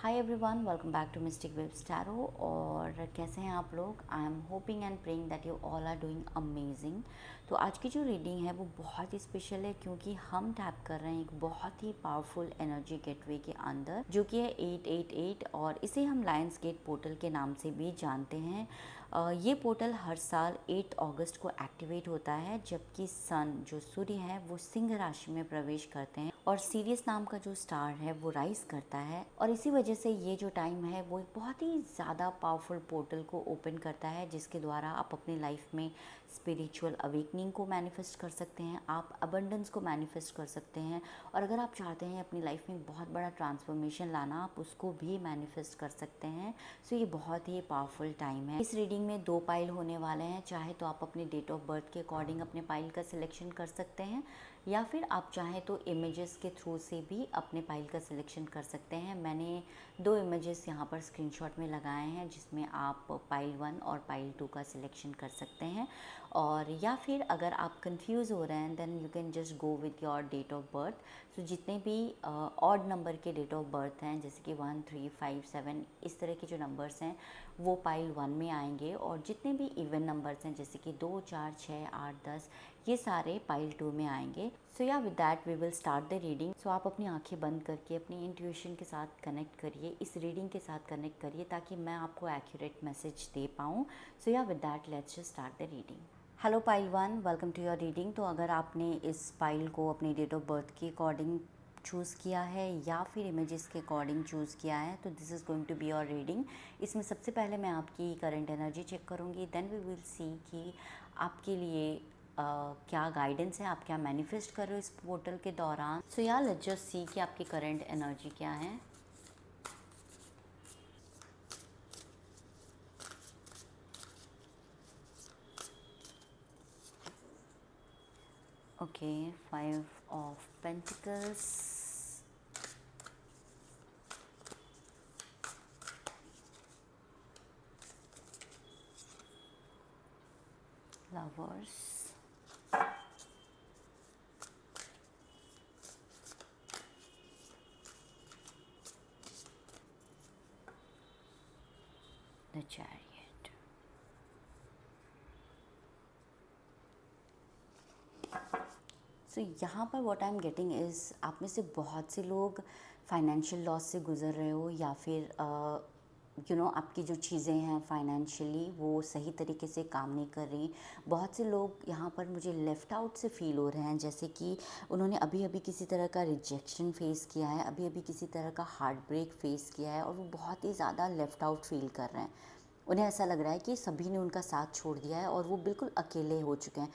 Hi everyone, welcome back to Mystic Webs Tarot. और कैसे हैं आप लोग? I am hoping and praying that you all are doing amazing. तो आज की जो रीडिंग है वो बहुत ही स्पेशल है क्योंकि हम टैप कर रहे हैं एक बहुत ही पावरफुल एनर्जी गेटवे के अंदर, जो कि है 888, और इसे हम लायंस गेट पोर्टल के नाम से भी जानते हैं। ये पोर्टल हर साल 8 अगस्त को एक्टिवेट होता है, जबकि सन जो सूर्य है वो सिंह राशि में प्रवेश करते हैं और सीरियस नाम का जो स्टार है वो राइज करता है। और इसी वजह से ये जो टाइम है वो एक बहुत ही ज़्यादा पावरफुल पोर्टल को ओपन करता है, जिसके द्वारा आप अपनी लाइफ में स्पिरिचुअल अवेकनिंग को मैनिफेस्ट कर सकते हैं, आप अबंडेंस को मैनिफेस्ट कर सकते हैं, और अगर आप चाहते हैं अपनी लाइफ में बहुत बड़ा ट्रांसफॉर्मेशन लाना, आप उसको भी मैनिफेस्ट कर सकते हैं। सो ये बहुत ही पावरफुल टाइम है। इस रीडिंग में 2 पाइल होने वाले हैं। चाहे तो आप अपने डेट ऑफ बर्थ के अकॉर्डिंग अपने पाइल का सिलेक्शन कर सकते हैं, या फिर आप चाहें तो इमेजेस के थ्रू से भी अपने पाइल का सिलेक्शन कर सकते हैं। मैंने 2 इमेजेस यहाँ पर स्क्रीनशॉट में लगाए हैं, जिसमें आप पाइल 1 और पाइल 2 का सिलेक्शन कर सकते हैं। और या फिर अगर आप कंफ्यूज हो रहे हैं then you can just go with your date of birth. So जितने भी ऑड नंबर के डेट ऑफ बर्थ हैं, जैसे कि 1, 3, 5, 7, इस तरह के जो नंबर्स हैं वो पाइल 1 में आएंगे, और जितने भी इवन नंबर्स हैं जैसे कि 2, 4, 6, 8, 10, ये सारे पाइल 2 में आएंगे। So yeah with that we will start the reading. So आप अपनी आंखें बंद करके अपनी इंट्यूशन के साथ कनेक्ट करिए, इस रीडिंग के साथ कनेक्ट करिए, ताकि मैं आपको एक्यूरेट मैसेज दे पाऊँ। So yeah with that let's just start the reading. Hello pile 1, welcome to your reading. तो अगर आपने इस पाइल को अपनी डेट ऑफ बर्थ के अकॉर्डिंग चूज़ किया है या फिर इमेजेस के अकॉर्डिंग चूज़ किया है, तो this is going to be your reading. इसमें सबसे पहले मैं आपकी करंट एनर्जी चेक करूँगी, देन वी विल सी कि आपके लिए क्या गाइडेंस है, आप क्या मैनिफेस्ट कर रहे हो इस पोर्टल के दौरान। सो या लेट्स जस्ट सी कि आपकी करंट एनर्जी क्या है। Okay, 5 of pentacles, lovers, the chariot. So यहाँ पर what I am getting is, आप में से बहुत से लोग फाइनेंशियल लॉस से गुज़र रहे हो, या फिर आपकी जो चीज़ें हैं फाइनेंशियली वो सही तरीके से काम नहीं कर रही। बहुत से लोग यहाँ पर मुझे लेफ़्ट आउट से फ़ील हो रहे हैं, जैसे कि उन्होंने अभी अभी किसी तरह का रिजेक्शन फेस किया है, अभी अभी किसी तरह का हार्ट ब्रेक फेस किया है, और वो बहुत ही ज़्यादा लेफ़्ट आउट फील कर रहे हैं। उन्हें ऐसा लग रहा है कि सभी ने उनका साथ छोड़ दिया है और वो बिल्कुल अकेले हो चुके हैं,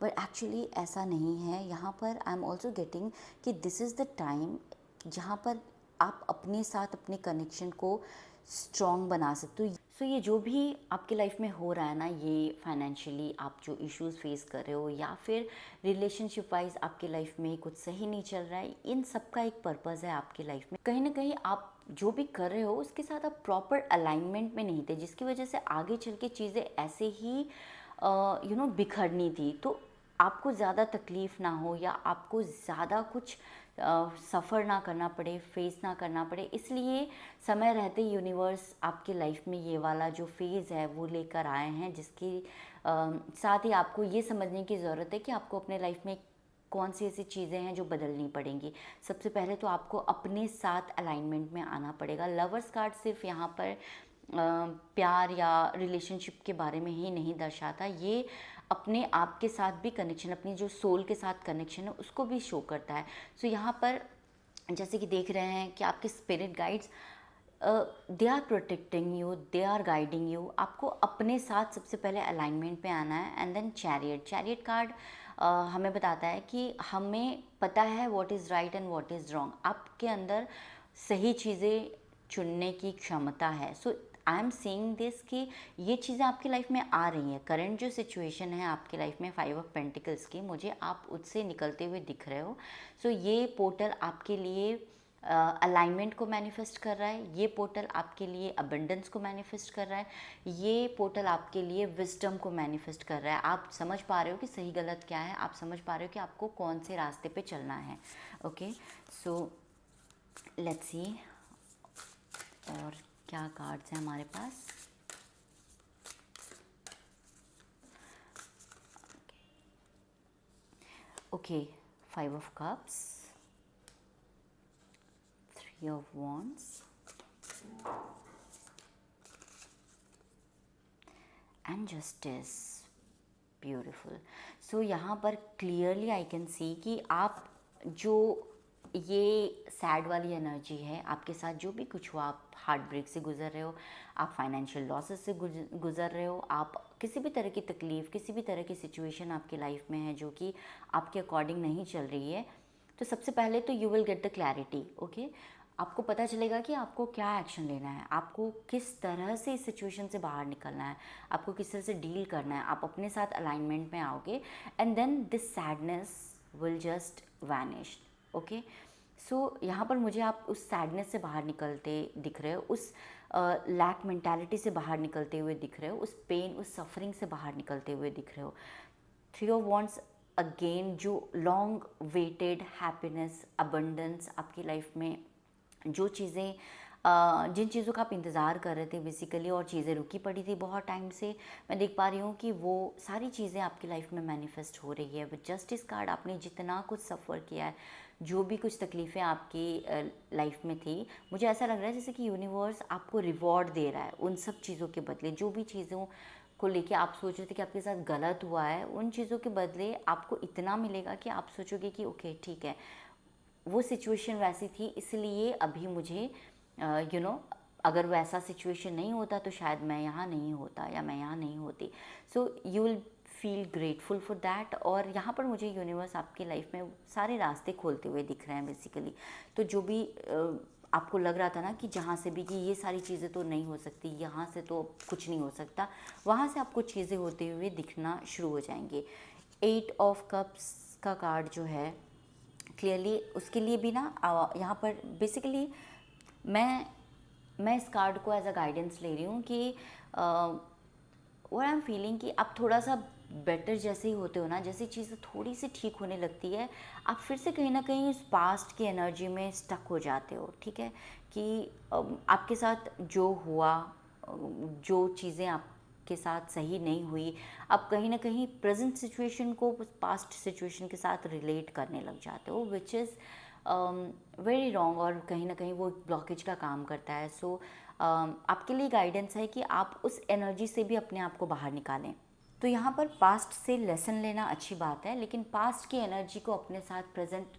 बट एक्चुअली ऐसा नहीं है। यहाँ पर आई एम ऑल्सो गेटिंग कि दिस इज़ द टाइम जहाँ पर आप अपने साथ अपने कनेक्शन को स्ट्रॉन्ग बना सकते हो। सो ये जो भी आपकी लाइफ में हो रहा है ना, ये फाइनेंशियली आप जो इश्यूज फेस कर रहे हो, या फिर रिलेशनशिप वाइज आपकी लाइफ में कुछ सही नहीं चल रहा है, इन सब का एक पर्पज़ है आपकी लाइफ में। कहीं ना कहीं आप जो भी कर रहे हो उसके साथ आप प्रॉपर अलाइनमेंट में नहीं थे, जिसकी वजह से आगे चल के चीज़ें ऐसे ही बिखरनी थी। तो आपको ज़्यादा तकलीफ़ ना हो, या आपको ज़्यादा कुछ सफ़र ना करना पड़े, फेस ना करना पड़े, इसलिए समय रहते यूनिवर्स आपके लाइफ में ये वाला जो फेज़ है वो लेकर आए हैं, जिसके साथ ही आपको ये समझने की ज़रूरत है कि आपको अपने लाइफ में कौन सी ऐसी चीज़ें हैं जो बदलनी पड़ेंगी। सबसे पहले तो आपको अपने साथ अलाइनमेंट में आना पड़ेगा। लवर्स कार्ड सिर्फ यहाँ पर प्यार या रिलेशनशिप के बारे में ही नहीं दर्शाता, ये अपने आप के साथ भी कनेक्शन, अपनी जो सोल के साथ कनेक्शन है उसको भी शो करता है। सो यहाँ पर जैसे कि देख रहे हैं कि आपके spirit guides they are protecting you, they are guiding you. आपको अपने साथ सबसे पहले अलाइनमेंट पे आना है। And then chariot, chariot card हमें बताता है कि हमें पता है what is right and what is wrong. आपके अंदर सही चीज़ें चुनने की क्षमता है। So I am seeing this कि ये चीज़ें आपकी लाइफ में आ रही हैं। करंट जो सिचुएशन है आपकी लाइफ में 5 ऑफ पेंटिकल्स की, मुझे आप उससे निकलते हुए दिख रहे हो। सो ये पोर्टल आपके लिए अलाइनमेंट को मैनिफेस्ट कर रहा है, ये पोर्टल आपके लिए अबंडेंस को मैनिफेस्ट कर रहा है, ये पोर्टल आपके लिए विजडम को मैनिफेस्ट कर रहा है। आप समझ पा रहे हो कि सही गलत क्या है, आप समझ पा रहे हो कि आपको कौन से रास्ते पे चलना है। ओके, सो लेट्स सी क्या कार्ड्स हैं हमारे पास। Okay, 5 of cups, 3 of wands and justice. Beautiful. So यहाँ पर क्लियरली आई कैन सी कि आप जो ये सैड वाली एनर्जी है, आपके साथ जो भी कुछ हुआ, आप हार्ट ब्रेक से गुजर रहे हो, आप फाइनेंशियल लॉसेस से गुजर रहे हो, आप किसी भी तरह की तकलीफ़, किसी भी तरह की सिचुएशन आपकी लाइफ में है जो कि आपके अकॉर्डिंग नहीं चल रही है, तो सबसे पहले तो you will get the clarity. Okay, आपको पता चलेगा कि आपको क्या एक्शन लेना है, आपको किस तरह से इस सिचुएशन से बाहर निकलना है, आपको किस तरह से डील करना है। आप अपने साथ अलाइनमेंट में आओगे and then this sadness will just vanish. Okay, so यहाँ पर मुझे आप उस सैडनेस से बाहर निकलते दिख रहे हो, उस लैक मेंटालिटी से बाहर निकलते हुए दिख रहे हो, उस पेन, उस सफरिंग से बाहर निकलते हुए दिख रहे हो। 3 ऑफ वॉन्ड्स अगेन, जो लॉन्ग वेटेड हैप्पीनेस, अबंडेंस आपकी लाइफ में, जो चीज़ें जिन चीज़ों का आप इंतज़ार कर रहे थे बेसिकली, और चीज़ें रुकी पड़ी थी बहुत टाइम से, मैं देख पा रही हूँ कि वो सारी चीज़ें आपकी लाइफ में मैनिफेस्ट हो रही है। विद जस्टिस कार्ड, आपने जितना कुछ सफ़र किया है, जो भी कुछ तकलीफ़ें आपकी लाइफ में थी, मुझे ऐसा लग रहा है जैसे कि यूनिवर्स आपको रिवॉर्ड दे रहा है उन सब चीज़ों के बदले। जो भी चीज़ों को लेके आप सोच रहे थे कि आपके साथ गलत हुआ है, उन चीज़ों के बदले आपको इतना मिलेगा कि आप सोचोगे कि ओके ठीक है, वो सिचुएशन वैसी थी इसलिए अभी मुझे अगर वैसा सिचुएशन नहीं होता तो शायद मैं यहाँ नहीं होता या मैं यहाँ नहीं होती। So you will feel grateful for that. और यहाँ पर मुझे यूनिवर्स आपकी लाइफ में सारे रास्ते खोलते हुए दिख रहे हैं बेसिकली। तो जो भी आपको लग रहा था ना कि जहाँ से भी कि ये सारी चीज़ें तो नहीं हो सकती, यहाँ से तो कुछ नहीं हो सकता, वहाँ से आपको चीज़ें होते हुए दिखना शुरू हो जाएंगे। 8 ऑफ कप्स का कार्ड जो है, क्लियरली उसके लिए भी ना यहाँ पर बेसिकली मैं इस कार्ड को एज अ गाइडेंस ले रही हूँ कि व्हाट आई एम फीलिंग कि आप थोड़ा सा बेटर जैसे ही होते हो ना, जैसे चीज़ें थोड़ी सी ठीक होने लगती है, आप फिर से कहीं ना कहीं उस पास्ट की एनर्जी में स्टक हो जाते हो। ठीक है, कि आपके साथ जो हुआ, जो चीज़ें आपके साथ सही नहीं हुई, आप कहीं ना कहीं प्रेजेंट सिचुएशन को पास्ट सिचुएशन के साथ रिलेट करने लग जाते हो, विच इज़ वेरी रॉन्ग, और कहीं ना कहीं वो ब्लॉकेज का काम करता है। सो आपके लिए गाइडेंस है कि आप उस एनर्जी से भी अपने आप को बाहर निकालें। तो यहाँ पर पास्ट से लेसन लेना अच्छी बात है, लेकिन पास्ट की एनर्जी को अपने साथ प्रेजेंट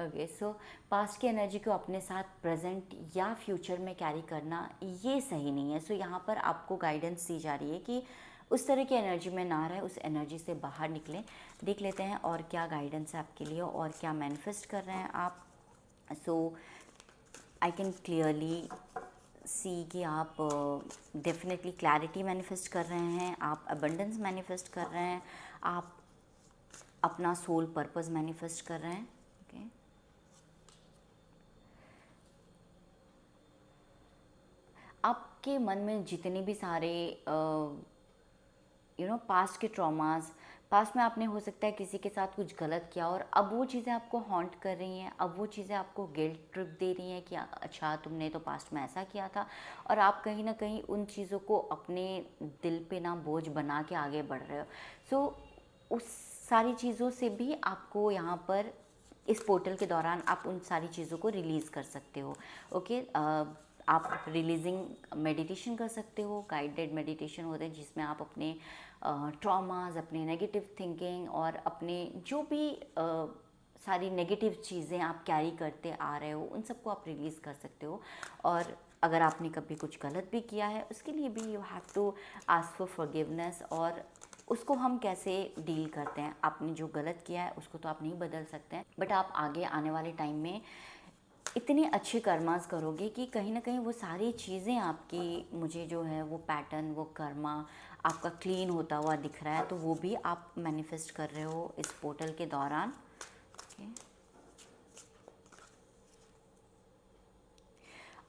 ओके, सो पास्ट की एनर्जी को अपने साथ प्रेजेंट या फ्यूचर में कैरी करना ये सही नहीं है। सो यहाँ पर आपको गाइडेंस दी जा रही है कि उस तरह की एनर्जी में ना रहे, उस एनर्जी से बाहर निकलें। देख लेते हैं और क्या गाइडेंस है आपके लिए और क्या मैनिफेस्ट कर रहे हैं आप। सो आई कैन क्लियरली सी कि आप डेफिनेटली क्लैरिटी मैनिफेस्ट कर रहे हैं, आप अबंडेंस मैनिफेस्ट कर रहे हैं, आप अपना सोल पर्पस मैनिफेस्ट कर रहे हैं। ओके, आपके मन में जितने भी सारे पास्ट के ट्रॉमास, पास्ट में आपने हो सकता है किसी के साथ कुछ गलत किया और अब वो चीज़ें आपको हॉन्ट कर रही हैं, अब वो चीज़ें आपको गिल्ट ट्रिप दे रही हैं कि अच्छा तुमने तो पास्ट में ऐसा किया था, और आप कहीं ना कहीं उन चीज़ों को अपने दिल पे ना बोझ बना के आगे बढ़ रहे हो। सो उस सारी चीज़ों से भी आपको यहाँ पर इस पोर्टल के दौरान आप उन सारी चीज़ों को रिलीज़ कर सकते हो। ओके, आप रिलीजिंग मेडिटेशन कर सकते हो, गाइडेड मेडिटेशन होते हैं जिसमें आप अपने ट्रॉमास, अपने नेगेटिव थिंकिंग और अपने जो भी सारी नेगेटिव चीज़ें आप कैरी करते आ रहे हो उन सबको आप रिलीज़ कर सकते हो। और अगर आपने कभी कुछ गलत भी किया है उसके लिए भी you have to ask for forgiveness, और उसको हम कैसे डील करते हैं। आपने जो गलत किया है उसको तो आप नहीं बदल सकते हैं, बट आप आगे आने वाले टाइम में इतने अच्छे कर्मास करोगे कि कहीं ना कहीं वो सारी चीज़ें आपकी, मुझे जो है वो पैटर्न, वो कर्मा आपका क्लीन होता हुआ दिख रहा है, तो वो भी आप मैनिफेस्ट कर रहे हो इस पोर्टल के दौरान। ओके,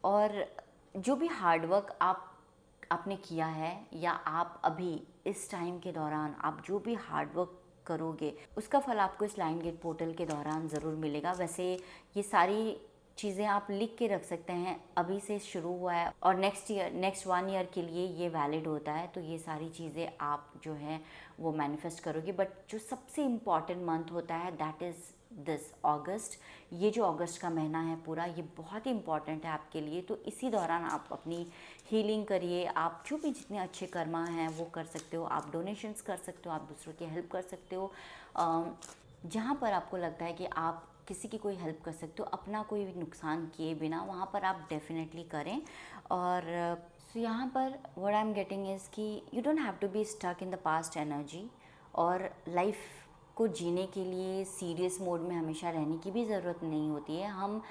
और जो भी हार्डवर्क आपने किया है या आप अभी इस टाइम के दौरान आप जो भी हार्डवर्क करोगे उसका फल आपको इस लाइन गेट पोर्टल के दौरान ज़रूर मिलेगा। वैसे ये सारी चीज़ें आप लिख के रख सकते हैं, अभी से शुरू हुआ है और नेक्स्ट 1 ईयर के लिए ये वैलिड होता है, तो ये सारी चीज़ें आप जो हैं वो मैनिफेस्ट करोगे। बट जो सबसे इम्पॉर्टेंट मंथ होता है दैट इज़ दिस अगस्त। ये जो अगस्त का महीना है पूरा, ये बहुत ही इम्पॉर्टेंट है आपके लिए। तो इसी दौरान आप अपनी हीलिंग करिए, आप जो भी जितने अच्छे कर्मा हैं वो कर सकते हो, आप डोनेशंस कर सकते हो, आप दूसरों की हेल्प कर सकते हो। जहाँ पर आपको लगता है कि आप किसी की कोई हेल्प कर सकते हो अपना कोई भी नुकसान किए बिना, वहाँ पर आप डेफिनेटली करें। और सो यहाँ पर what I am getting is कि you don't have to be stuck in the past energy, और लाइफ को जीने के लिए सीरियस मोड में हमेशा रहने की भी ज़रूरत नहीं होती है। हम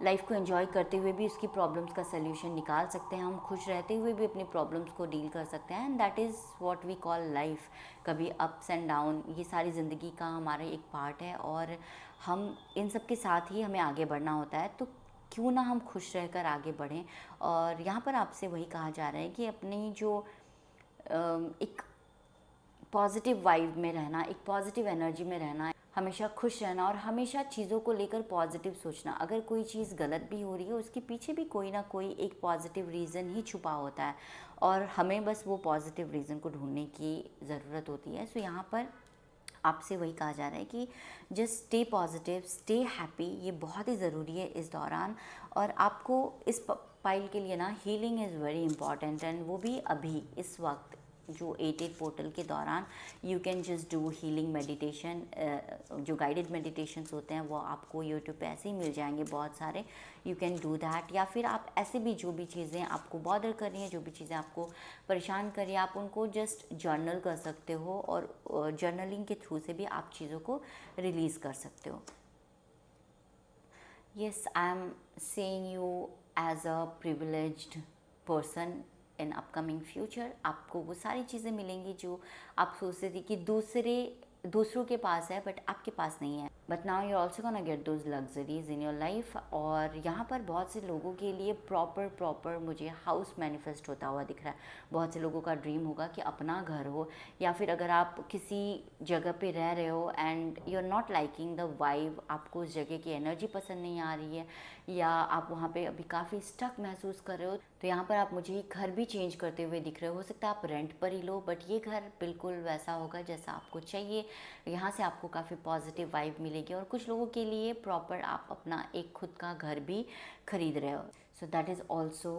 लाइफ को एंजॉय करते हुए भी उसकी प्रॉब्लम्स का सल्यूशन निकाल सकते हैं, हम खुश रहते हुए भी अपनी प्रॉब्लम्स को डील कर सकते हैं, and that is what we call life. कभी अप्स एंड डाउन, ये सारी ज़िंदगी का हमारा एक पार्ट है, और हम इन सब के साथ ही हमें आगे बढ़ना होता है। तो क्यों ना हम खुश रहकर आगे बढ़ें। और यहाँ पर आपसे वही कहा जा रहा है कि अपनी जो एक पॉजिटिव वाइब में रहना, एक पॉजिटिव एनर्जी में रहना, हमेशा खुश रहना और हमेशा चीज़ों को लेकर पॉजिटिव सोचना। अगर कोई चीज़ गलत भी हो रही है उसके पीछे भी कोई ना कोई एक पॉजिटिव रीज़न ही छुपा होता है, और हमें बस वो पॉजिटिव रीज़न को ढूंढने की ज़रूरत होती है। सो यहाँ पर आपसे वही कहा जा रहा है कि just stay positive, stay happy, ये बहुत ही ज़रूरी है इस दौरान। और आपको इस पाइल के लिए ना healing is very important, and वो भी अभी इस वक्त जो 88 पोर्टल के दौरान you can just do healing meditation. जो गाइडेड मेडिटेशंस होते हैं वो आपको यूट्यूब पे ऐसे ही मिल जाएंगे बहुत सारे, यू कैन डू दैट। या फिर आप ऐसे भी जो भी चीज़ें आपको बॉदर कर रही हैं, जो भी चीज़ें आपको परेशान कर रही हैं, आप उनको जस्ट जर्नल कर सकते हो, और जर्नलिंग के थ्रू से भी आप चीज़ों को रिलीज़ कर सकते हो। Yes, I am seeing you as a privileged person in upcoming future। आपको वो सारी चीज़ें मिलेंगी जो आप सोचते थे कि दूसरों के पास है बट आपके पास नहीं है, but now you also gonna get those luxuries in your life. और यहाँ पर बहुत से लोगों के लिए प्रॉपर मुझे हाउस मैनिफेस्ट होता हुआ दिख रहा है। बहुत से लोगों का ड्रीम होगा कि अपना घर हो, या फिर अगर आप किसी जगह पे रह रहे हो and you are not liking the vibe, आपको उस जगह की एनर्जी पसंद नहीं आ रही है, या आप वहाँ पे अभी काफ़ी स्टक महसूस कर रहे हो, तो यहाँ पर आप मुझे घर भी चेंज करते हुए दिख रहे हो सकता है आप रेंट पर ही लो, बट ये घर बिल्कुल वैसा होगा जैसा आपको चाहिए। यहाँ से आपको काफ़ी पॉजिटिव वाइब मिलेगी, और कुछ लोगों के लिए प्रॉपर आप अपना एक खुद का घर भी खरीद रहे हो। So that is also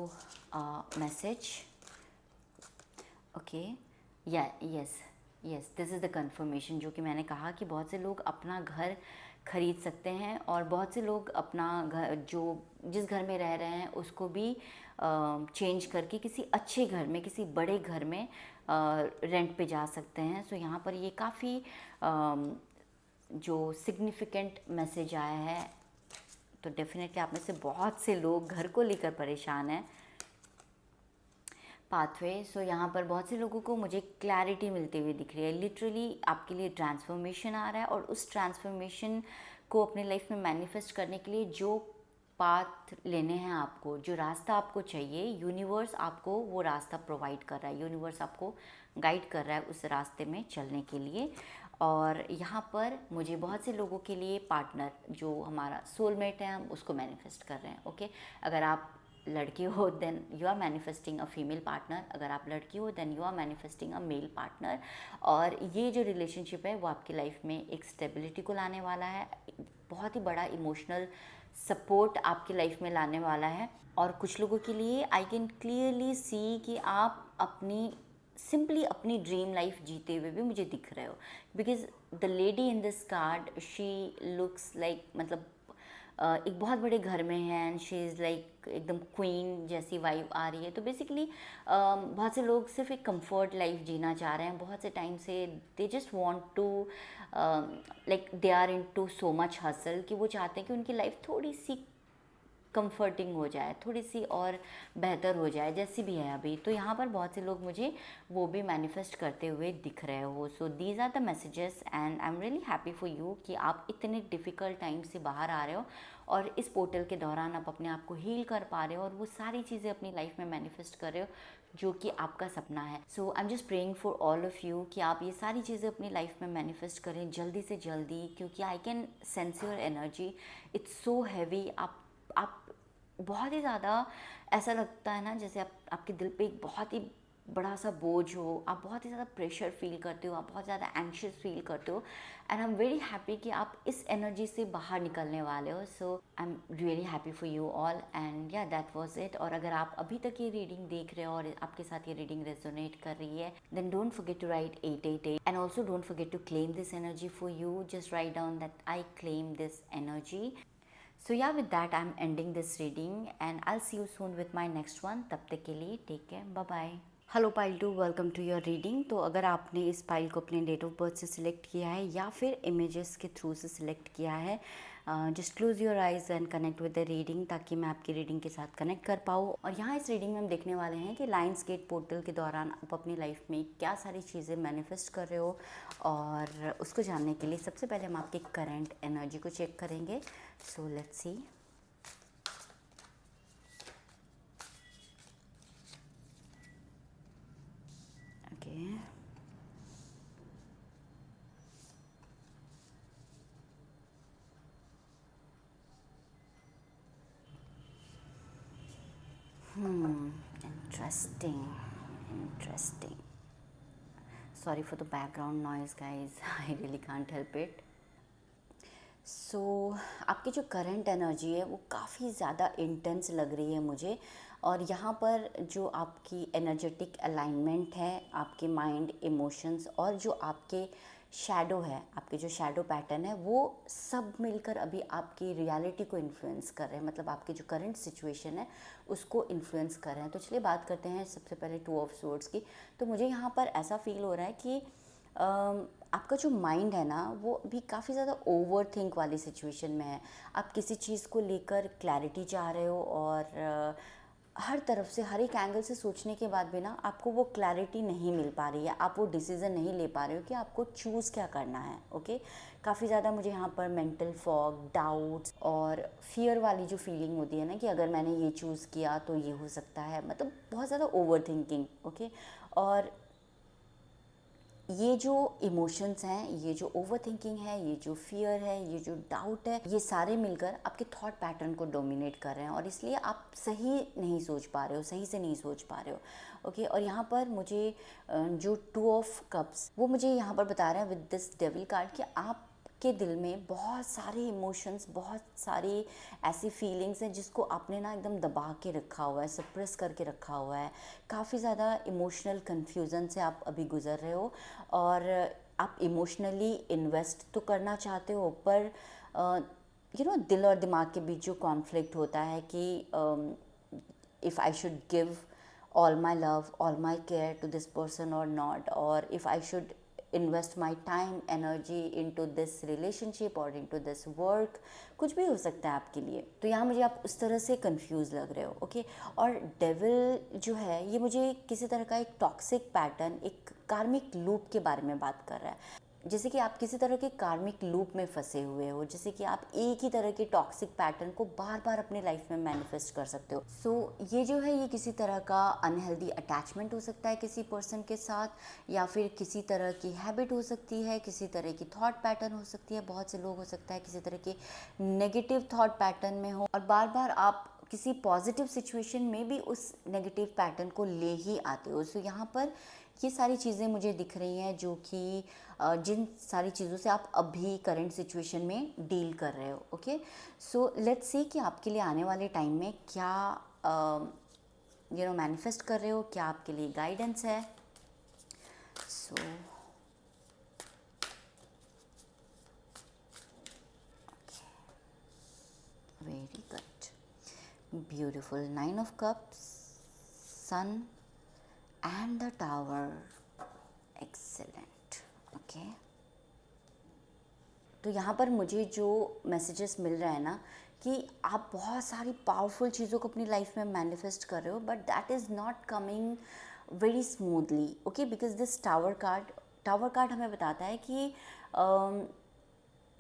message. Okay, yeah yes this is the confirmation, जो कि मैंने कहा कि बहुत से लोग अपना घर खरीद सकते हैं, और बहुत से लोग अपना घर जो जिस घर में रह रहे हैं उसको भी चेंज करके किसी अच्छे घर में, किसी बड़े घर में रेंट पे जा सकते हैं। सो यहाँ पर ये काफ़ी जो सिग्निफिकेंट मैसेज आया है, तो डेफिनेटली आप में से बहुत से लोग घर को लेकर परेशान हैं। पाथवे, सो यहाँ पर बहुत से लोगों को मुझे क्लैरिटी मिलती हुई दिख रही है। लिटरली आपके लिए ट्रांसफॉर्मेशन आ रहा है, और उस ट्रांसफॉर्मेशन को अपने लाइफ में मैनिफेस्ट करने के लिए जो पाथ लेने हैं आपको, जो रास्ता आपको चाहिए, यूनिवर्स आपको वो रास्ता प्रोवाइड कर रहा है, यूनिवर्स आपको गाइड कर रहा है उस रास्ते में चलने के लिए। और यहाँ पर मुझे बहुत से लोगों के लिए पार्टनर, जो हमारा सोलमेट है, हम उसको मैनिफेस्ट कर रहे हैं। ओके, अगर आप लड़की हो then you are manifesting a female partner, अगर आप लड़की हो then you are manifesting a male partner. और ये जो रिलेशनशिप है वो आपकी लाइफ में एक स्टेबिलिटी को लाने वाला है, बहुत ही बड़ा इमोशनल सपोर्ट आपकी लाइफ में लाने वाला है। और कुछ लोगों के लिए आई कैन क्लियरली सी कि आप सिंपली अपनी ड्रीम लाइफ जीते हुए भी मुझे दिख रहे हो, because the lady in this card she looks like, मतलब एक बहुत बड़े घर में है, एंड शी इज़ लाइक एकदम क्वीन जैसी वाइब आ रही है। तो बेसिकली बहुत से लोग सिर्फ एक कंफर्ट लाइफ जीना चाह रहे हैं बहुत से टाइम से। They just want to like they are into so much hustle कि वो चाहते हैं कि उनकी लाइफ थोड़ी सी कंफर्टिंग हो जाए, थोड़ी सी और बेहतर हो जाए जैसी भी है अभी। तो यहाँ पर बहुत से लोग मुझे वो भी मैनिफेस्ट करते हुए दिख रहे हो। So these are the messages, and I am really happy for you कि आप इतने डिफ़िकल्ट टाइम से बाहर आ रहे हो, और इस पोर्टल के दौरान आप अपने आप को हील कर पा रहे हो, और वो सारी चीज़ें अपनी लाइफ में मैनिफेस्ट कर रहे हो जो कि आपका सपना है। So I am just praying for all of you कि आप ये सारी चीज़ें अपनी लाइफ में मैनिफेस्ट करें जल्दी से जल्दी, क्योंकि I can sense your energy, it's so heavy. आप आप बहुत ही ज़्यादा ऐसा लगता है ना जैसे आप आपके दिल पे एक बहुत ही बड़ा सा बोझ हो, आप बहुत ही ज़्यादा प्रेशर फील करते हो, आप बहुत ज़्यादा एंशियस फील करते हो। And I am very happy कि आप इस एनर्जी से बाहर निकलने वाले हो। So I am really happy for you all and yeah that was it. और अगर आप अभी तक ये रीडिंग देख रहे हो और आपके साथ ये रीडिंग रेजोनेट कर रही है, then don't forget to write 888 and also don't forget to claim this energy for you. Just write down that I claim this energy. So yeah, with that I'm ending this reading and I'll see you soon with my next one. तब तक के लिए take care. Bye bye. Hello pile 2, welcome to your reading. तो अगर आपने इस pile को अपने डेट ऑफ बर्थ से सिलेक्ट किया है या फिर इमेजेस के थ्रू से सिलेक्ट किया है, just close your eyes and connect with the reading ताकि मैं आपकी रीडिंग के साथ कनेक्ट कर पाऊँ। और यहाँ इस रीडिंग में हम देखने वाले हैं कि लायंस गेट पोर्टल के दौरान आप अपनी लाइफ में क्या सारी चीज़ें मैनिफेस्ट कर रहे हो। और उसको जानने के लिए सबसे पहले हम आपकी करंट एनर्जी को चेक करेंगे। So let's see. Okay, interesting, interesting. Sorry for the background noise, guys. I really can't help it. सो आपकी जो करंट एनर्जी है वो काफ़ी ज़्यादा इंटेंस लग रही है मुझे। और यहाँ पर जो आपकी एनर्जेटिक अलाइनमेंट है, आपके माइंड, इमोशंस और जो आपके शैडो है, आपके जो शैडो पैटर्न है, वो सब मिलकर अभी आपकी रियलिटी को इन्फ्लुएंस कर रहे हैं। मतलब आपकी जो करंट सिचुएशन है उसको इन्फ्लुएंस कर रहे हैं। तो चलिए बात करते हैं सबसे पहले 2 ऑफ स्वॉर्ड्स की। तो मुझे यहाँ पर ऐसा फील हो रहा है कि आपका जो माइंड है ना वो भी काफ़ी ज़्यादा ओवर थिंक वाली सिचुएशन में है। आप किसी चीज़ को लेकर क्लैरिटी चाह रहे हो और हर तरफ से, हर एक एंगल से सोचने के बाद भी ना आपको वो क्लैरिटी नहीं मिल पा रही है, आप वो डिसीज़न नहीं ले पा रहे हो कि आपको चूज़ क्या करना है। ओके, काफ़ी ज़्यादा मुझे यहाँ पर मेंटल फॉग, डाउट्स और फियर वाली जो फीलिंग होती है ना कि अगर मैंने ये चूज़ किया तो ये हो सकता है, मतलब बहुत ज़्यादा ओवर थिंकिंग। ओके, और ये जो इमोशंस हैं, ये जो ओवर थिंकिंग है, ये जो फियर है, ये जो डाउट है, ये सारे मिलकर आपके थॉट पैटर्न को डोमिनेट कर रहे हैं और इसलिए आप सही नहीं सोच पा रहे हो, सही से नहीं सोच पा रहे हो। ओके, और यहाँ पर मुझे जो 2 ऑफ कप्स वो मुझे यहाँ पर बता रहे हैं विद दिस डेविल कार्ड कि आप के दिल में बहुत सारे इमोशंस, बहुत सारी ऐसी फीलिंग्स हैं जिसको आपने ना एकदम दबा के रखा हुआ है, सप्रेस करके रखा हुआ है। काफ़ी ज़्यादा इमोशनल कन्फ्यूज़न से आप अभी गुज़र रहे हो और आप इमोशनली इन्वेस्ट तो करना चाहते हो, पर दिल और दिमाग के बीच जो कॉन्फ्लिक्ट होता है कि if I should give all my love, all my care to this person or not, or if I should invest my time, energy into this relationship or into this work, कुछ भी हो सकता है आपके लिए। तो यहाँ मुझे आप उस तरह से कंफ्यूज लग रहे हो। ओके, और डेविल जो है ये मुझे किसी तरह का एक टॉक्सिक पैटर्न, एक कार्मिक लूप के बारे में बात कर रहा है। जैसे कि आप किसी तरह के कार्मिक लूप में फंसे हुए हो, जैसे कि आप एक ही तरह के टॉक्सिक पैटर्न को बार बार अपने लाइफ में मैनिफेस्ट कर सकते हो। सो ये जो है ये किसी तरह का अनहेल्दी अटैचमेंट हो सकता है किसी पर्सन के साथ, या फिर किसी तरह की हैबिट हो सकती है, किसी तरह की थॉट पैटर्न हो सकती है। बहुत से लोग हो सकता है किसी तरह के नेगेटिव थॉट पैटर्न में हो और बार बार आप किसी पॉजिटिव सिचुएशन में भी उस नेगेटिव पैटर्न को ले ही आते हो। सो यहाँ पर ये सारी चीज़ें मुझे दिख रही हैं जो कि जिन सारी चीज़ों से आप अभी करंट सिचुएशन में डील कर रहे हो। ओके, सो लेट्स सी कि आपके लिए आने वाले टाइम में क्या मैनिफेस्ट कर रहे हो, क्या आपके लिए गाइडेंस है। So very good, beautiful 9 of cups, sun and the tower, excellent. Okay, तो यहाँ पर मुझे जो मैसेजेस मिल रहा है ना कि आप बहुत सारी पावरफुल चीज़ों को अपनी लाइफ में मैनिफेस्ट कर रहे हो, but that is not coming very smoothly. Okay, because this tower card हमें बताता है कि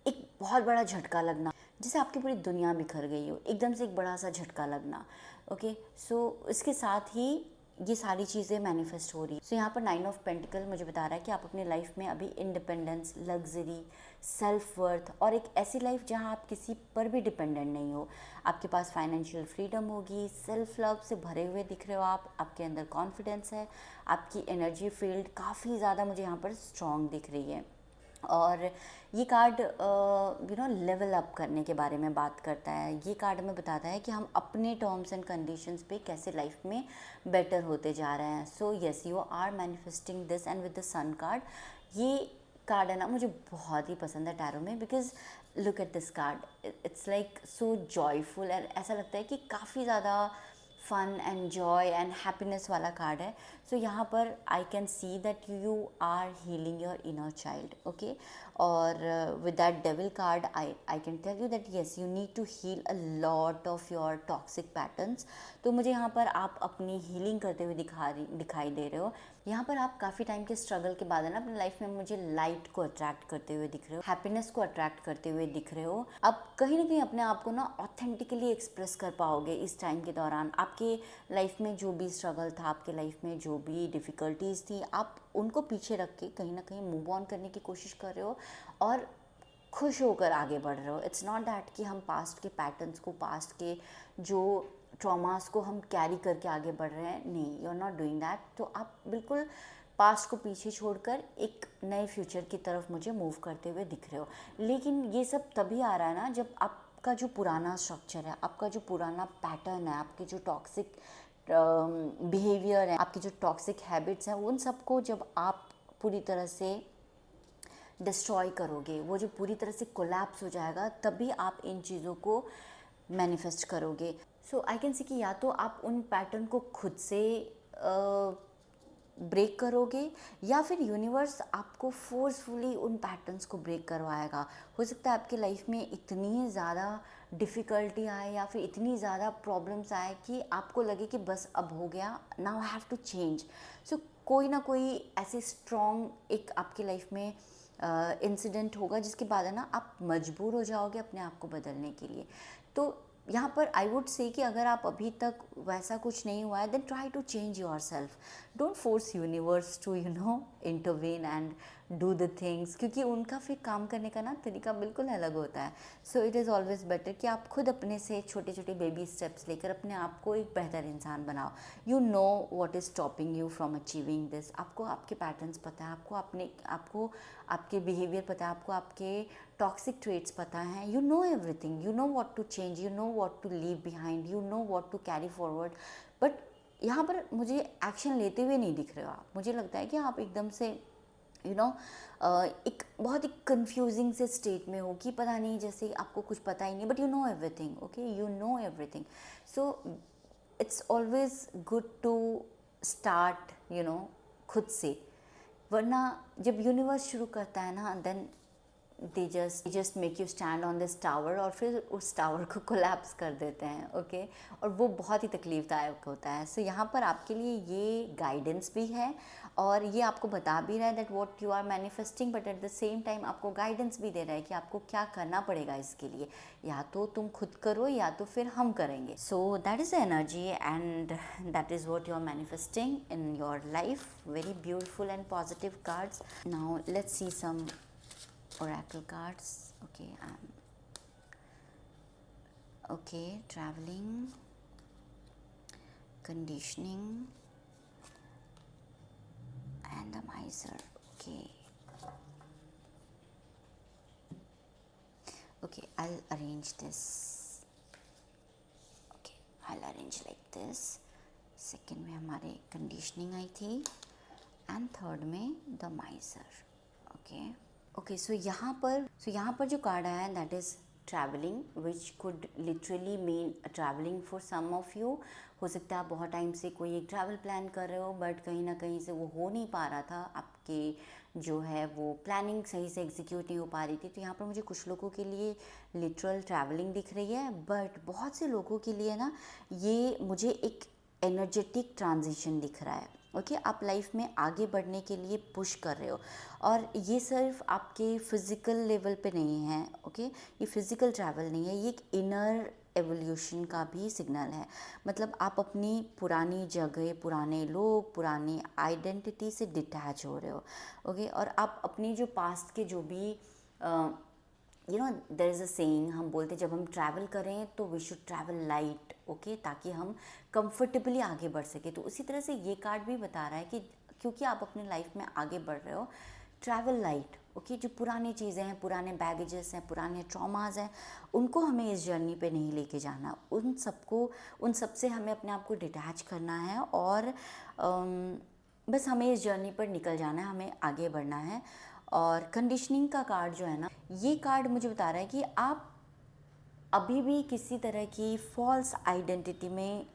एक बहुत बड़ा झटका लगना, जैसे आपकी पूरी दुनिया बिखर गई हो, एकदम से एक बड़ा सा झटका लगना। ओके, सो इसके साथ ही ये सारी चीज़ें मैनिफेस्ट हो रही है। सो यहाँ पर 9 ऑफ पेंटिकल मुझे बता रहा है कि आप अपनी लाइफ में अभी इंडिपेंडेंस, लग्जरी, सेल्फ वर्थ और एक ऐसी लाइफ जहाँ आप किसी पर भी डिपेंडेंट नहीं हो, आपके पास फाइनेंशियल फ्रीडम होगी, सेल्फ लव से भरे हुए दिख रहे हो आप, आपके अंदर कॉन्फिडेंस है, आपकी एनर्जी फील्ड काफ़ी ज़्यादा मुझे यहाँ पर स्ट्रॉन्ग दिख रही है। और ये कार्ड लेवल अप करने के बारे में बात करता है। ये कार्ड हमें बताता है कि हम अपने टर्म्स एंड कंडीशंस पे कैसे लाइफ में बेटर होते जा रहे हैं। So yes, you are manifesting this. And with the sun card, ये कार्ड है ना, मुझे बहुत ही पसंद है टैरो में, because look at this card, it's like so joyful and ऐसा लगता है कि काफ़ी ज़्यादा fun and joy and happiness वाला कार्ड है। सो यहाँ पर I can see that you are healing your inner child, okay. और with that devil card I can tell you that yes, you need to heal a lot of your toxic patterns. तो मुझे यहाँ पर आप अपनी healing करते हुए दिखाई दे रहे हो। यहाँ पर आप काफ़ी टाइम के स्ट्रगल के बाद है ना, अपनी लाइफ में मुझे लाइट को अट्रैक्ट करते हुए दिख रहे हो, हैप्पीनेस को अट्रैक्ट करते हुए दिख रहे हो। अब कहीं ना कहीं अपने आप को ना ऑथेंटिकली एक्सप्रेस कर पाओगे इस टाइम के दौरान। आपके लाइफ में जो भी स्ट्रगल था, आपके लाइफ में जो भी डिफ़िकल्टीज़ थी, आप उनको पीछे रख के कहीं ना कहीं मूव ऑन करने की कोशिश कर रहे हो और खुश होकर आगे बढ़ रहे हो। इट्स नॉट दैट कि हम पास्ट के पैटर्न्स को, पास्ट के जो ट्रॉमास को हम कैरी करके आगे बढ़ रहे हैं। नहीं, you are not doing that. तो आप बिल्कुल पास्ट को पीछे छोड़कर एक नए फ्यूचर की तरफ मुझे मूव करते हुए दिख रहे हो। लेकिन ये सब तभी आ रहा है ना, जब आपका जो पुराना स्ट्रक्चर है, आपका जो पुराना पैटर्न है, आपके जो टॉक्सिक बिहेवियर है, आपकी जो टॉक्सिक हैबिट्स हैं, उन सबको जब आप पूरी तरह से डिस्ट्रॉय करोगे, वो जो पूरी तरह से कोलैप्स हो जाएगा, तभी आप इन चीज़ों को मैनिफेस्ट करोगे। सो आई कैन सी कि या तो आप उन पैटर्न को खुद से ब्रेक करोगे, या फिर यूनिवर्स आपको फोर्सफुली उन पैटर्न्स को ब्रेक करवाएगा। हो सकता है आपके लाइफ में इतनी ज़्यादा डिफ़िकल्टी आए या फिर इतनी ज़्यादा प्रॉब्लम्स आए कि आपको लगे कि बस अब हो गया, now I have to change. So कोई ना कोई ऐसे स्ट्रॉन्ग एक आपके लाइफ में इंसिडेंट होगा जिसके बाद है ना आप मजबूर हो जाओगे अपने आप को बदलने के लिए। तो यहाँ पर आई वुड से कि अगर आप अभी तक वैसा कुछ नहीं हुआ है, then try to change yourself. Don't force universe to intervene and do the things, क्योंकि उनका फिर काम करने का ना तरीका बिल्कुल अलग होता है। So it is always better कि आप खुद अपने से छोटे छोटे बेबी स्टेप्स लेकर अपने आप को एक बेहतर इंसान बनाओ। You know what is stopping you from achieving this. आपको आपके पैटर्न्स पता है, आपको आपके बिहेवियर पता है, आपको आपके टॉक्सिक ट्रेट्स पता हैं। You know everything, you know what to change, you know what to leave behind, you know what to carry forward. But यहाँ पर मुझे एक्शन लेते हुए नहीं दिख रहे हो आप। मुझे लगता है कि आप एकदम से एक बहुत ही कंफ्यूजिंग से स्टेट में हो कि पता नहीं, जैसे आपको कुछ पता ही नहीं, but you know everything, okay, you know everything. So it's always good to start खुद से। वरना जब यूनिवर्स शुरू करता है ना, then they just make you stand on this tower और फिर उस टावर को कोलैप्स कर देते हैं, ओके। और वो बहुत ही तकलीफदायक होता है। सो यहाँ पर आपके लिए ये गाइडेंस भी है और ये आपको बता भी रहा है that what you are manifesting, but at the same time आपको गाइडेंस भी दे रहा है कि आपको क्या करना पड़ेगा इसके लिए। या तो तुम खुद करो या तो फिर हम करेंगे। So that is the energy and that is what you are manifesting in your life. Very beautiful and positive cards. Now let's see some oracle cards. Okay, traveling, conditioning, and the miser. Okay, I'll arrange this. Okay, I'll arrange like this. Second में हमारे conditioning आई थी and third में the miser. Okay, so यहाँ पर जो card आया है that is travelling, which could literally mean travelling for some of you. हो सकता है आप बहुत टाइम से कोई एक ट्रैवल प्लान कर रहे हो, बट कहीं ना कहीं से वो हो नहीं पा रहा था, आपके जो है वो प्लानिंग सही से एग्जीक्यूट नहीं हो पा रही थी। तो यहाँ पर मुझे कुछ लोगों के लिए लिटरल ट्रैवलिंग दिख रही है, बट बहुत से लोगों के लिए ना ये मुझे एक एनर्जेटिक ट्रांजिशन दिख रहा है। ओके, आप लाइफ में आगे बढ़ने के लिए पुश कर रहे हो और ये सिर्फ आपके फिज़िकल लेवल पे नहीं है। ओके, ये फिज़िकल ट्रैवल नहीं है, ये एक इनर एवोल्यूशन का भी सिग्नल है। मतलब आप अपनी पुरानी जगह, पुराने लोग, पुरानी आइडेंटिटी से डिटैच हो रहे हो, ओके। और आप अपनी जो पास्ट के जो भी you know there is a saying, हम बोलते हैं जब हम ट्रैवल करें तो we should travel light, okay, ताकि हम कंफर्टेबली आगे बढ़ सके। तो उसी तरह से ये कार्ड भी बता रहा है कि क्योंकि आप अपने लाइफ में आगे बढ़ रहे हो, ट्रैवल लाइट, ओके। जो पुरानी चीज़ें हैं, पुराने बैगेजेस हैं, पुराने ट्रॉमाज हैं, उनको हमें इस जर्नी पे नहीं लेके जाना। उन सब से हमें अपने आप को डिटैच करना है और बस हमें इस जर्नी पर निकल जाना है, हमें आगे बढ़ना है। और कंडीशनिंग का कार्ड जो है ना, ये कार्ड मुझे बता रहा है कि आप अभी भी किसी तरह की फॉल्स आइडेंटिटी में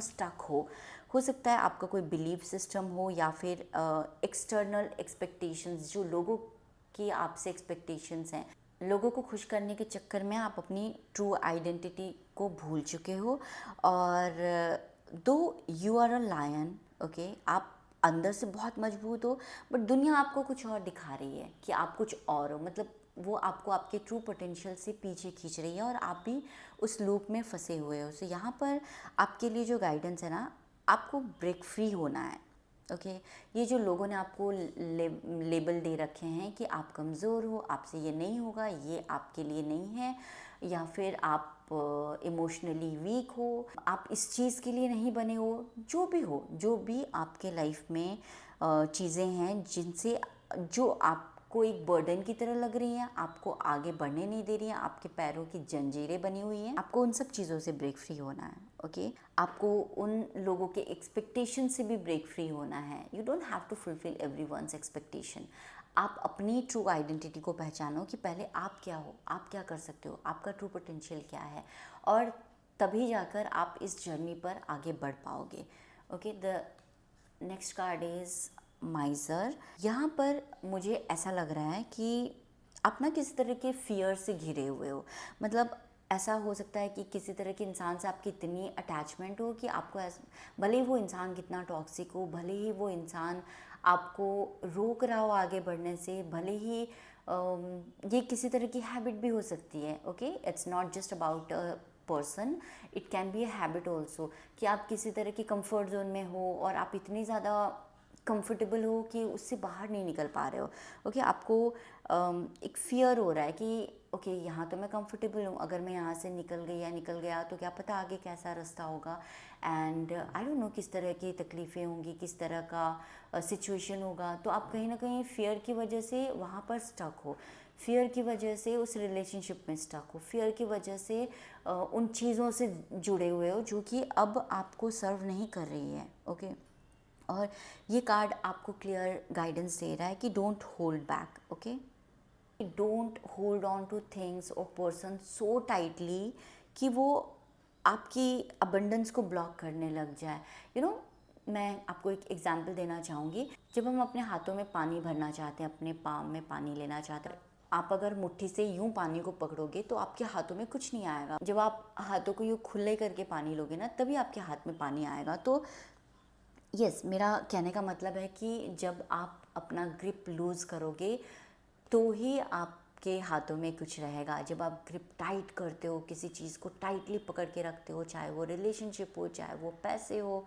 स्टक हो सकता है आपका कोई बिलीफ सिस्टम हो या फिर एक्सटर्नल एक्सपेक्टेशंस, जो लोगों की आपसे एक्सपेक्टेशंस हैं, लोगों को खुश करने के चक्कर में आप अपनी ट्रू आइडेंटिटी को भूल चुके हो। और though you are a lion, okay, आप अंदर से बहुत मजबूत हो, बट दुनिया आपको कुछ और दिखा रही है कि आप कुछ और हो। मतलब वो आपको आपके ट्रू पोटेंशियल से पीछे खींच रही है और आप भी उस लूप में फंसे हुए हो। सो यहाँ पर आपके लिए जो गाइडेंस है ना, आपको ब्रेक फ्री होना है, ओके। ये जो लोगों ने आपको लेबल दे रखे हैं कि आप कमज़ोर हो, आपसे ये नहीं होगा, ये आपके लिए नहीं है, या फिर आप इमोशनली वीक हो, आप इस चीज़ के लिए नहीं बने हो, जो भी आपके लाइफ में चीज़ें हैं जिनसे जो आपको एक बर्डन की तरह लग रही हैं, आपको आगे बढ़ने नहीं दे रही हैं, आपके पैरों की जंजीरें बनी हुई हैं, आपको उन सब चीज़ों से ब्रेक फ्री होना है, ओके। आपको उन लोगों के एक्सपेक्टेशन से भी ब्रेक फ्री होना है। You don't have to fulfil everyone's expectation. आप अपनी ट्रू आइडेंटिटी को पहचानो कि पहले आप क्या हो, आप क्या कर सकते हो, आपका ट्रू पोटेंशियल क्या है, और तभी जाकर आप इस जर्नी पर आगे बढ़ पाओगे, okay. The next card is माइजर। यहाँ पर मुझे ऐसा लग रहा है कि आप ना किसी तरह के फियर से घिरे हुए हो। मतलब ऐसा हो सकता है कि किसी तरह के इंसान से आपकी इतनी अटैचमेंट हो कि आपको भले ही वो इंसान कितना टॉक्सिक हो, भले ही वो इंसान आपको रोक रहा हो आगे बढ़ने से, भले ही ये किसी तरह की हैबिट भी हो सकती है, okay. It's not just about person, it can be a habit also, कि आप किसी तरह की कंफर्ट जोन में हो और आप इतनी ज़्यादा कंफर्टेबल हो कि उससे बाहर नहीं निकल पा रहे हो, ओके। आपको एक फियर हो रहा है कि ओके यहाँ तो मैं कंफर्टेबल हूँ, अगर मैं यहाँ से निकल गया तो क्या पता आगे कैसा रास्ता होगा, एंड आई डोंट नो किस तरह की तकलीफ़ें होंगी, किस तरह का सिचुएशन होगा। तो आप कहीं ना कहीं फियर की वजह से वहाँ पर स्टक हो, फियर की वजह से उस रिलेशनशिप में स्टक हो, फियर की वजह से उन चीज़ों से जुड़े हुए हो जो कि अब आपको सर्व नहीं कर रही है, ओके। और ये कार्ड आपको क्लियर गाइडेंस दे रहा है कि don't hold back, okay. Don't hold on two things और पर्सन सो टाइटली कि वो आपकी अबंडेंस को ब्लॉक करने लग जाए। मैं आपको एक एग्जांपल देना चाहूँगी। जब हम अपने हाथों में पानी भरना चाहते हैं, अपने पाम में पानी लेना चाहते हैं, आप अगर मुट्ठी से यूं पानी को पकड़ोगे तो आपके हाथों में कुछ नहीं आएगा। जब आप हाथों को यूं खुले करके पानी लोगे ना, तभी आपके हाथ में पानी आएगा। तो मेरा कहने का मतलब है कि जब आप अपना ग्रिप लूज़ करोगे तो ही आपके हाथों में कुछ रहेगा। जब आप ग्रिप टाइट करते हो, किसी चीज़ को टाइटली पकड़ के रखते हो, चाहे वो रिलेशनशिप हो, चाहे वो पैसे हो,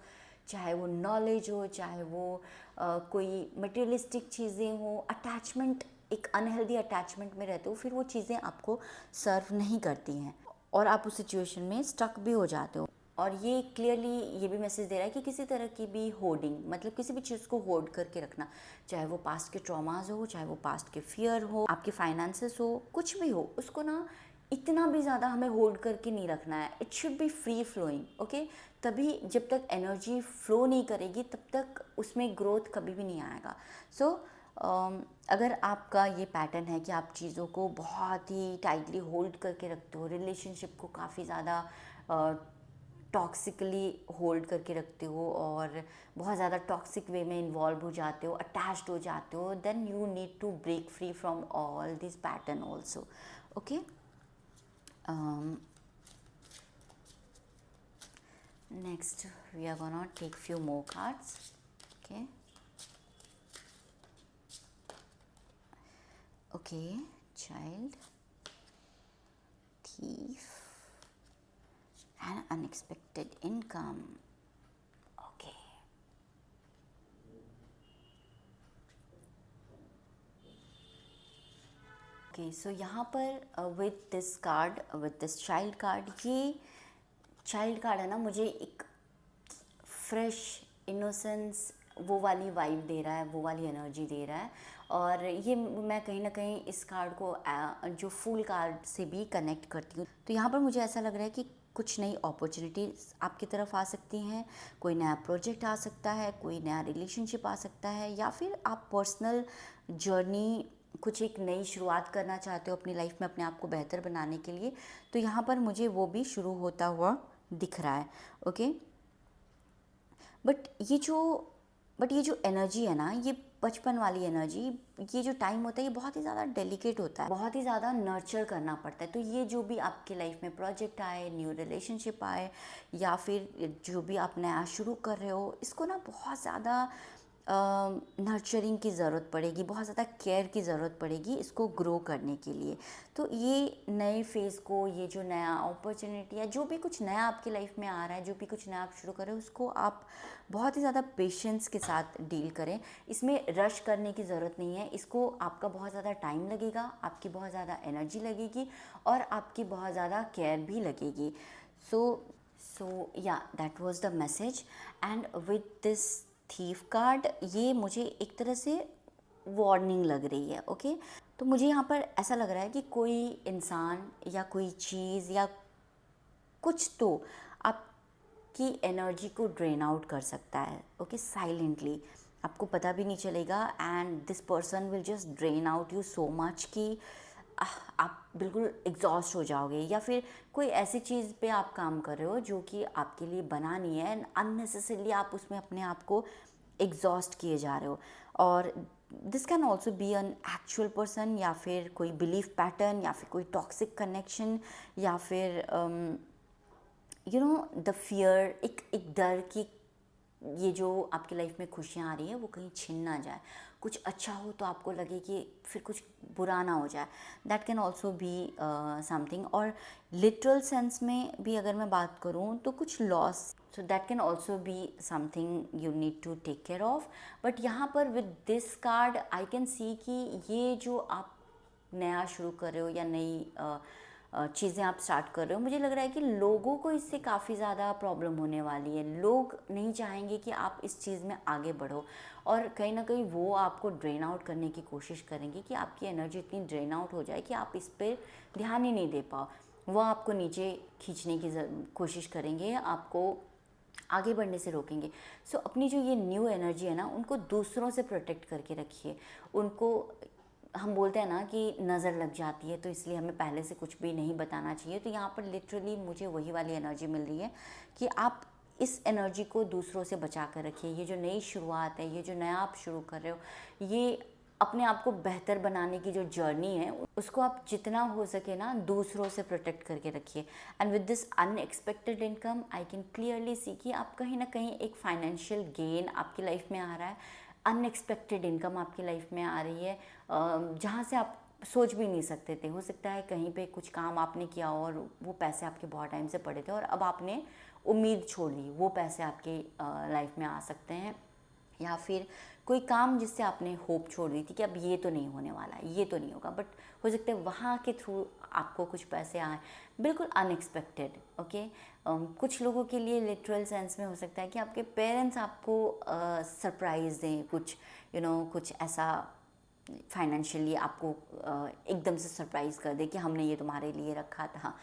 चाहे वो नॉलेज हो, चाहे वो कोई मटेरियलिस्टिक चीज़ें हो, अटैचमेंट, एक अनहेल्दी अटैचमेंट में रहते हो, फिर वो चीज़ें आपको सर्व नहीं करती हैं और आप उस सिचुएशन में स्टक भी हो जाते हो। और ये क्लियरली ये भी मैसेज दे रहा है कि किसी तरह की भी होर्डिंग, मतलब किसी भी चीज़ को होर्ड करके रखना, चाहे वो पास्ट के ट्रॉमाज हो, चाहे वो पास्ट के फियर हो, आपके फाइनेंसेस हो, कुछ भी हो, उसको ना इतना भी ज़्यादा हमें होल्ड करके नहीं रखना है। It should be free flowing, okay. तभी जब तक एनर्जी फ्लो नहीं करेगी तब तक उसमें ग्रोथ कभी भी नहीं आएगा। सो अगर आपका ये पैटर्न है कि आप चीज़ों को बहुत ही टाइटली होल्ड करके रखते हो, रिलेशनशिप को काफ़ी ज़्यादा टॉक्सिकली होल्ड करके रखते हो और बहुत ज़्यादा टॉक्सिक वे में इन्वॉल्व हो जाते हो, अटैच्ड हो जाते हो, then you need to break free from all this pattern also, okay. Next we are gonna take few more cards, okay. Okay, child, thief, and unexpected income. Okay, okay, so यहाँ पर with this card, with this child card, ये child card है ना, मुझे एक fresh innocence वो वाली vibe दे रहा है, वो वाली एनर्जी दे रहा है। और ये मैं कहीं ना कहीं इस कार्ड को जो फूल कार्ड से भी कनेक्ट करती हूँ। तो यहाँ पर मुझे ऐसा लग रहा है कि कुछ नई अपॉर्चुनिटीज़ आपकी तरफ आ सकती हैं, कोई नया प्रोजेक्ट आ सकता है, कोई नया रिलेशनशिप आ सकता है, या फिर आप पर्सनल जर्नी कुछ एक नई शुरुआत करना चाहते हो अपनी लाइफ में अपने आप को बेहतर बनाने के लिए। तो यहाँ पर मुझे वो भी शुरू होता हुआ दिख रहा है। ओके, बट ये जो बट ये जो एनर्जी है ना, ये बचपन वाली एनर्जी, ये जो टाइम होता है ये बहुत ही ज़्यादा डेलिकेट होता है, बहुत ही ज़्यादा नर्चर करना पड़ता है। तो ये जो भी आपके लाइफ में प्रोजेक्ट आए, न्यू रिलेशनशिप आए, या फिर जो भी आप नया शुरू कर रहे हो, इसको ना बहुत ज़्यादा नर्चरिंग की ज़रूरत पड़ेगी, बहुत ज़्यादा केयर की ज़रूरत पड़ेगी इसको ग्रो करने के लिए। तो ये नए फेज़ को, ये जो नया अपॉर्चुनिटी है, जो भी कुछ नया आपकी लाइफ में आ रहा है, जो भी कुछ नया आप शुरू करें, उसको आप बहुत ही ज़्यादा पेशेंस के साथ डील करें। इसमें रश करने की ज़रूरत नहीं है। इसको आपका बहुत ज़्यादा टाइम लगेगा, आपकी बहुत ज़्यादा एनर्जी लगेगी, और आपकी बहुत ज़्यादा केयर भी लगेगी। सो या that was the message. And with this thief card, ये मुझे एक तरह से वार्निंग लग रही है। ओके, तो मुझे यहाँ पर ऐसा लग रहा है कि कोई इंसान या कोई चीज़ या कुछ तो आपकी एनर्जी को ड्रेन आउट कर सकता है। ओके, साइलेंटली, आपको पता भी नहीं चलेगा, and this person will just drain out you so much कि आप बिल्कुल एग्जॉस्ट हो जाओगे, या फिर कोई ऐसी चीज़ पे आप काम कर रहे हो जो कि आपके लिए बना नहीं है, एंड अननेसेसरली आप उसमें अपने आप को एग्जॉस्ट किए जा रहे हो। और this can also B an actual person, या फिर कोई बिलीफ पैटर्न, या फिर कोई टॉक्सिक कनेक्शन, या फिर यू नो द फियर, एक डर कि ये जो आपकी लाइफ में खुशियाँ आ रही हैं वो कहीं छिन ना जाए। कुछ अच्छा हो तो आपको लगे कि फिर कुछ बुरा ना हो जाए। That can also be something. और लिटरल सेंस में भी अगर मैं बात करूँ तो कुछ loss, so that can also be something you need to take care of. But यहाँ पर with this card I can see कि ये जो आप नया शुरू कर रहे हो या नई चीज़ें आप स्टार्ट कर रहे हो, मुझे लग रहा है कि लोगों को इससे काफ़ी ज़्यादा प्रॉब्लम होने वाली है। लोग नहीं चाहेंगे कि आप इस चीज़ में आगे बढ़ो, और कहीं ना कहीं वो आपको ड्रेन आउट करने की कोशिश करेंगे कि आपकी एनर्जी इतनी ड्रेन आउट हो जाए कि आप इस पर ध्यान ही नहीं दे पाओ। वो आपको नीचे खींचने की कोशिश करेंगे, आपको आगे बढ़ने से रोकेंगे। सो अपनी जो ये न्यू एनर्जी है ना, उनको दूसरों से प्रोटेक्ट करके रखिए। उनको, हम बोलते हैं ना कि नज़र लग जाती है, तो इसलिए हमें पहले से कुछ भी नहीं बताना चाहिए। तो यहाँ पर लिटरली मुझे वही वाली एनर्जी मिल रही है कि आप इस एनर्जी को दूसरों से बचा कर रखिए। ये जो नई शुरुआत है, ये जो नया आप शुरू कर रहे हो, ये अपने आप को बेहतर बनाने की जो जर्नी है, उसको आप जितना हो सके ना दूसरों से प्रोटेक्ट करके रखिए। And with this unexpected income I can clearly see कि आप कहीं ना कहीं एक फाइनेंशियल गेन आपकी लाइफ में आ रहा है। अनएक्सपेक्टेड इनकम आपकी लाइफ में आ रही है, जहाँ से आप सोच भी नहीं सकते थे। हो सकता है कहीं पे कुछ काम आपने किया और वो पैसे आपके बहुत टाइम से पड़े थे, और अब आपने उम्मीद छोड़ ली, वो पैसे आपके लाइफ में आ सकते हैं। या फिर कोई काम जिससे आपने होप छोड़ दी थी कि अब ये तो नहीं होने वाला, ये तो नहीं होगा, बट हो सकता है वहाँ के थ्रू आपको कुछ पैसे आए, बिल्कुल अनएक्सपेक्टेड। ओके, कुछ लोगों के लिए लिटरल सेंस में हो सकता है कि आपके पेरेंट्स आपको सरप्राइज़ दें, कुछ कुछ ऐसा फाइनेंशियली आपको एकदम से सरप्राइज़ कर दे कि हमने ये तुम्हारे लिए रखा था।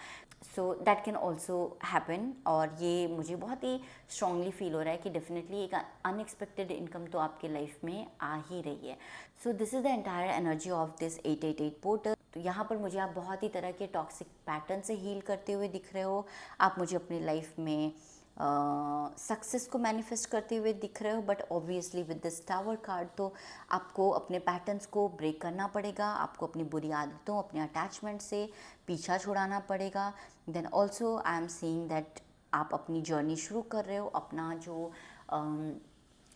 सो दैट कैन ऑल्सो हैपन, और ये मुझे बहुत ही स्ट्रांगली फील हो रहा है कि डेफिनेटली एक अनएक्सपेक्टेड इनकम तो आपके लाइफ में आ ही रही है। So this is the entire energy of this 888 portal. तो यहाँ पर मुझे आप बहुत ही तरह के टॉक्सिक पैटर्न से हील करते हुए दिख रहे हो। आप मुझे अपनी लाइफ में सक्सेस को मैनिफेस्ट करते हुए दिख रहे हो, but obviously with this tower card तो आपको अपने पैटर्न्स को ब्रेक करना पड़ेगा, आपको अपनी बुरी आदतों, अपने अटैचमेंट से पीछा छुड़ाना पड़ेगा। Then also I am seeing that आप अपनी जर्नी शुरू कर रहे हो, अपना जो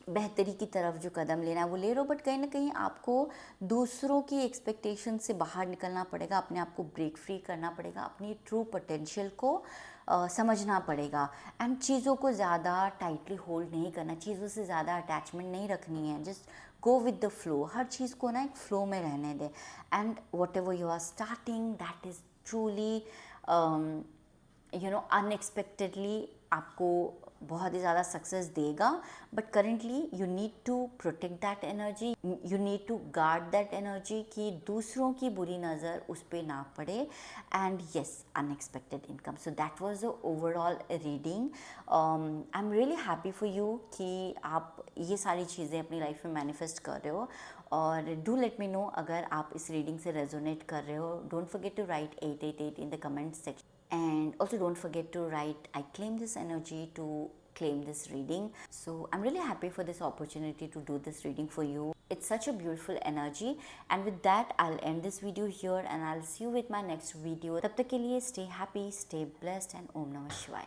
बेहतरी की तरफ जो कदम लेना है वो ले रहे हो, बट कहीं ना कहीं आपको दूसरों की एक्सपेक्टेशन से बाहर निकलना पड़ेगा, अपने आप को ब्रेक फ्री करना पड़ेगा, अपनी ट्रू पोटेंशियल को समझना पड़ेगा। एंड चीज़ों को ज़्यादा टाइटली होल्ड नहीं करना, चीज़ों से ज़्यादा अटैचमेंट नहीं रखनी है, just go with the flow. हर चीज़ को ना एक फ्लो में रहने दें। And whatever you are starting, that is truly unexpectedly आपको बहुत ही ज़्यादा सक्सेस देगा। But currently you need to protect that energy, you need to guard that energy कि दूसरों की बुरी नज़र उस पर ना पड़े। And yes, unexpected income. So that was the overall reading. I am really happy for you कि आप ये सारी चीज़ें अपनी लाइफ में मैनिफेस्ट कर रहे हो। और डू लेट मी नो अगर आप इस रीडिंग से रेजोनेट कर रहे हो। Don't forget to write 888 in the comment section. And also don't forget to write I claim this energy to claim this reading. So I'm really happy for this opportunity to do this reading for you. It's such a beautiful energy. And with that, I'll end this video here and I'll see you with my next video. तब तक के लिए stay happy, stay blessed and Om Namah Shivaya.